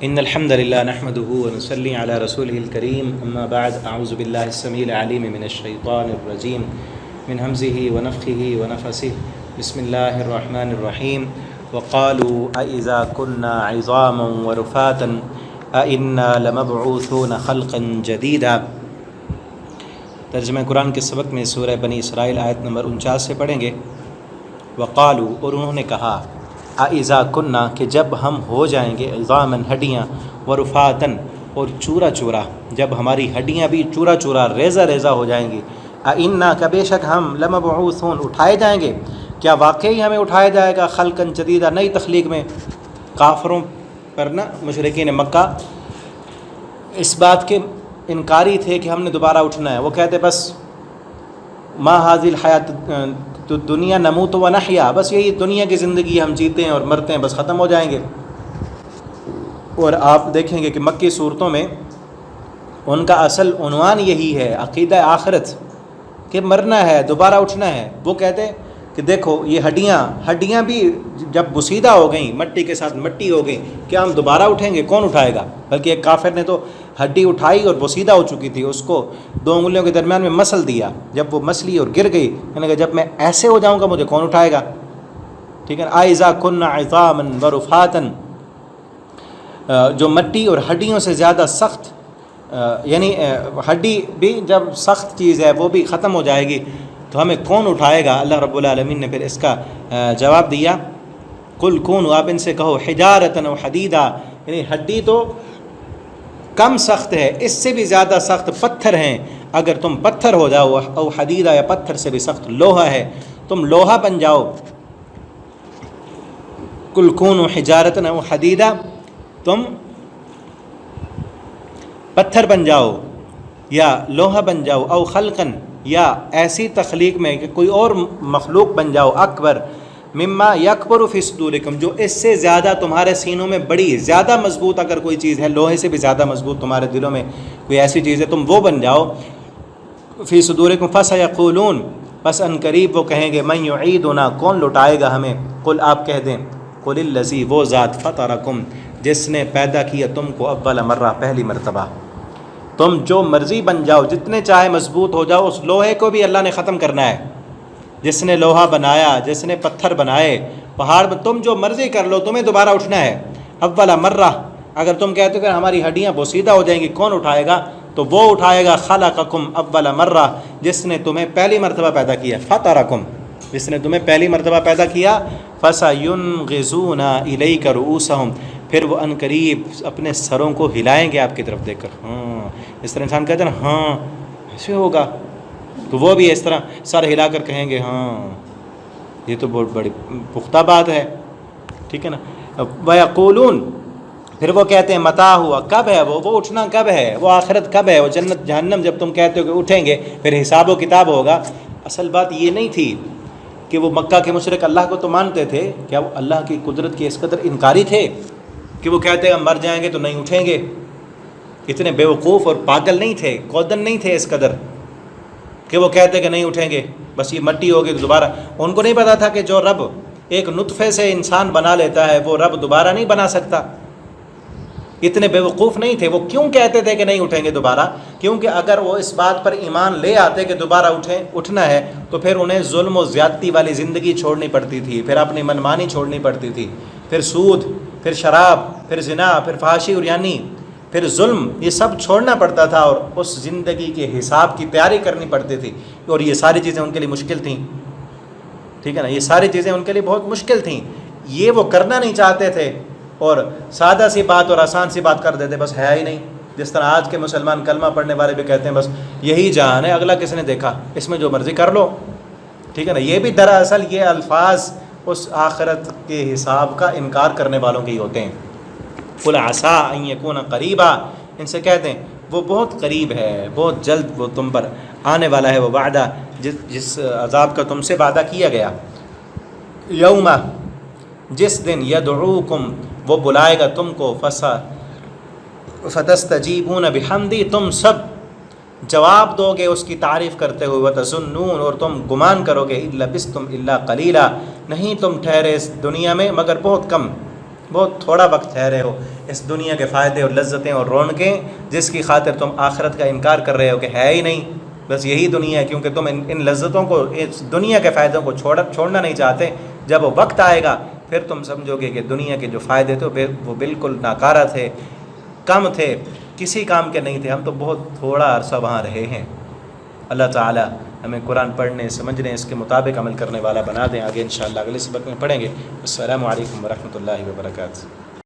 إن الحمد لله نحمده ونصلي على رسوله الكريم أما بعد أعوذ بالله السميع العليم من الشيطان الرجيم من همزه ونفخه ونفسه بسم الله الرحمن الرحيم وقالوا أإذا كنا عظاما ورفاتا أإنا لمبعوثون خلقا جديدا۔ ترجمہ قرآن کے سبق میں سورہ بنی اسرائیل آیت نمبر 49 سے پڑھیں گے۔ وقالوا، اور انہوں نے کہا، اذا کننا، کہ جب ہم ہو جائیں گے، عظاما، ہڈیاں، ورفاتن، اور چورا چورا، جب ہماری ہڈیاں بھی چورا چورا، ریزہ ریزہ ہو جائیں گی، انا، کہ بے شک ہم، لمبعوثون، اٹھائے جائیں گے، کیا واقعی ہمیں اٹھایا جائے گا، خلقا جدیدہ، نئی تخلیق میں۔ کافروں پر نا مشرکین مکہ اس بات کے انکاری تھے کہ ہم نے دوبارہ اٹھنا ہے۔ وہ کہتے بس ما ھذی الحیات دنیا نموت و نحیا، بس یہی دنیا کی زندگی، ہم جیتے ہیں اور مرتے ہیں، بس ختم ہو جائیں گے۔ اور آپ دیکھیں گے کہ مکی صورتوں میں ان کا اصل عنوان یہی ہے، عقیدہ آخرت، کہ مرنا ہے، دوبارہ اٹھنا ہے۔ وہ کہتے کہ دیکھو یہ ہڈیاں بھی جب بسیدہ ہو گئیں، مٹی کے ساتھ مٹی ہو گئی، کیا ہم دوبارہ اٹھیں گے؟ کون اٹھائے گا؟ بلکہ ایک کافر نے تو ہڈی اٹھائی اور بسیدہ ہو چکی تھی، اس کو 2 انگلیوں کے درمیان میں مسل دیا، جب وہ مسلی اور گر گئی، کہنے لگا جب میں ایسے ہو جاؤں گا مجھے کون اٹھائے گا؟ ٹھیک ہے نا۔ اذا كنا عظاما ورفاتا، جو مٹی اور ہڈیوں سے زیادہ سخت، یعنی ہڈی بھی جب سخت چیز ہے وہ بھی ختم ہو جائے گی تو ہمیں کون اٹھائے گا؟ اللہ رب العالمین نے پھر اس کا جواب دیا، قل کونوا، آپ ان سے کہو، حجارۃ او حدیدا، یعنی ہڈی تو کم سخت ہے، اس سے بھی زیادہ سخت پتھر ہیں، اگر تم پتھر ہو جاؤ، او حدیدا، یا پتھر سے بھی سخت لوہا ہے، تم لوہا بن جاؤ۔ قل کونوا حجارۃ او حدیدا، تم پتھر بن جاؤ یا لوہا بن جاؤ، او خلقن، یا ایسی تخلیق میں کہ کوئی اور مخلوق بن جاؤ، اکبر مما یکبر فی صدورکم، جو اس سے زیادہ تمہارے سینوں میں بڑی، زیادہ مضبوط اگر کوئی چیز ہے، لوہے سے بھی زیادہ مضبوط تمہارے دلوں میں کوئی ایسی چیز ہے، تم وہ بن جاؤ۔ فی صدورکم فسیقولون، پس ان قریب وہ کہیں گے، من یعیدنا، کون لوٹائے گا ہمیں؟ قل، آپ کہہ دیں، قل الذی، وہ ذات، فطرکم، جس نے پیدا کیا تم کو، اول مرہ، پہلی مرتبہ۔ تم جو مرضی بن جاؤ، جتنے چاہے مضبوط ہو جاؤ، اس لوہے کو بھی اللہ نے ختم کرنا ہے۔ جس نے لوہا بنایا، جس نے پتھر بنائے، پہاڑ، تم جو مرضی کر لو، تمہیں دوبارہ اٹھنا ہے۔ اول مرہ، اگر تم کہتے ہو کہ ہماری ہڈیاں بوسیدہ ہو جائیں گی، کون اٹھائے گا؟ تو وہ اٹھائے گا، خلقکم اول مرہ، جس نے تمہیں پہلی مرتبہ پیدا کیا، فطرکم، جس نے تمہیں پہلی مرتبہ پیدا کیا، فسینغضون الیک رؤوسہم، پھر وہ ان قریب اپنے سروں کو ہلائیں گے آپ کی طرف دیکھ کر۔ ہاں، اس طرح انسان کہتے ہیں نا، ہاں ایسے ہوگا، تو وہ بھی اس طرح سر ہلا کر کہیں گے، ہاں یہ تو بہت بڑی پختہ بات ہے، ٹھیک ہے نا۔ وَيَقُولُونَ، پھر وہ کہتے ہیں، متى ہوا، کب ہے وہ اٹھنا کب ہے، وہ آخرت کب ہے، وہ جنت جہنم جب تم کہتے ہو کہ اٹھیں گے پھر حساب و کتاب ہوگا۔ اصل بات یہ نہیں تھی کہ وہ مکہ کے مشرک اللہ کو تو مانتے تھے، کیا وہ اللہ کی قدرت کے اس قدر انکاری تھے کہ وہ کہتے ہیں ہم مر جائیں گے تو نہیں اٹھیں گے؟ اتنے بیوقوف اور پاگل نہیں تھے، کودن نہیں تھے اس قدر کہ وہ کہتے کہ نہیں اٹھیں گے، بس یہ مٹی ہوگی تو دوبارہ۔ ان کو نہیں پتا تھا کہ جو رب ایک نطفے سے انسان بنا لیتا ہے، وہ رب دوبارہ نہیں بنا سکتا۔ اتنے بیوقوف نہیں تھے۔ وہ کیوں کہتے تھے کہ نہیں اٹھیں گے دوبارہ؟ کیونکہ اگر وہ اس بات پر ایمان لے آتے کہ دوبارہ اٹھنا ہے، تو پھر انہیں ظلم و زیادتی والی زندگی چھوڑنی پڑتی تھی، پھر اپنی منمانی چھوڑنی پڑتی تھی، پھر سود، پھر شراب، پھر زنا، پھر فحاشی اور یعنی پھر ظلم، یہ سب چھوڑنا پڑتا تھا، اور اس زندگی کے حساب کی تیاری کرنی پڑتی تھی، اور یہ ساری چیزیں ان کے لیے مشکل تھیں، ٹھیک ہے نا۔ یہ ساری چیزیں ان کے لیے بہت مشکل تھیں، یہ وہ کرنا نہیں چاہتے تھے، اور سادہ سی بات اور آسان سی بات کر دیتے، بس ہے ہی نہیں۔ جس طرح آج کے مسلمان کلمہ پڑھنے والے بھی کہتے ہیں بس یہی جہان ہے، اگلا کس نے دیکھا، اس میں جو مرضی کر لو، ٹھیک ہے نا۔ یہ بھی دراصل یہ الفاظ اس آخرت کے حساب کا انکار کرنے والوں کے ہی ہوتے ہیں۔ قل عسیٰ ان یکون قریبا، ان سے کہتے ہیں وہ بہت قریب ہے، بہت جلد وہ تم پر آنے والا ہے وہ وعدہ، جس عذاب کا تم سے وعدہ کیا گیا۔ یوم، جس دن، یدعوکم، وہ بلائے گا تم کو، فتستجیبون بحمدی، تم سب جواب دو گے اس کی تعریف کرتے ہوئے، وتظنون، اور تم گمان کرو گے، ان لبثتم الا قلیلا، نہیں تم ٹھہرے اس دنیا میں مگر بہت کم، بہت تھوڑا وقت ٹھہرے ہو اس دنیا کے فائدے اور لذتیں اور رونقیں جس کی خاطر تم آخرت کا انکار کر رہے ہو کہ ہے ہی نہیں، بس یہی دنیا ہے، کیونکہ تم ان لذتوں کو، اس دنیا کے فائدوں کو چھوڑنا نہیں چاہتے. جب وہ وقت آئے گا پھر تم سمجھو گے کہ دنیا کے جو فائدے تھے وہ بالکل ناکارہ تھے، کم تھے، کسی کام کے نہیں تھے. ہم تو بہت تھوڑا عرصہ وہاں رہے ہیں. اللہ تعالی ہمیں قرآن پڑھنے، سمجھنے، اس کے مطابق عمل کرنے والا بنا دیں. آگے انشاءاللہ اگلے سبق میں پڑھیں گے. السلام علیکم ورحمۃ اللہ وبرکاتہ.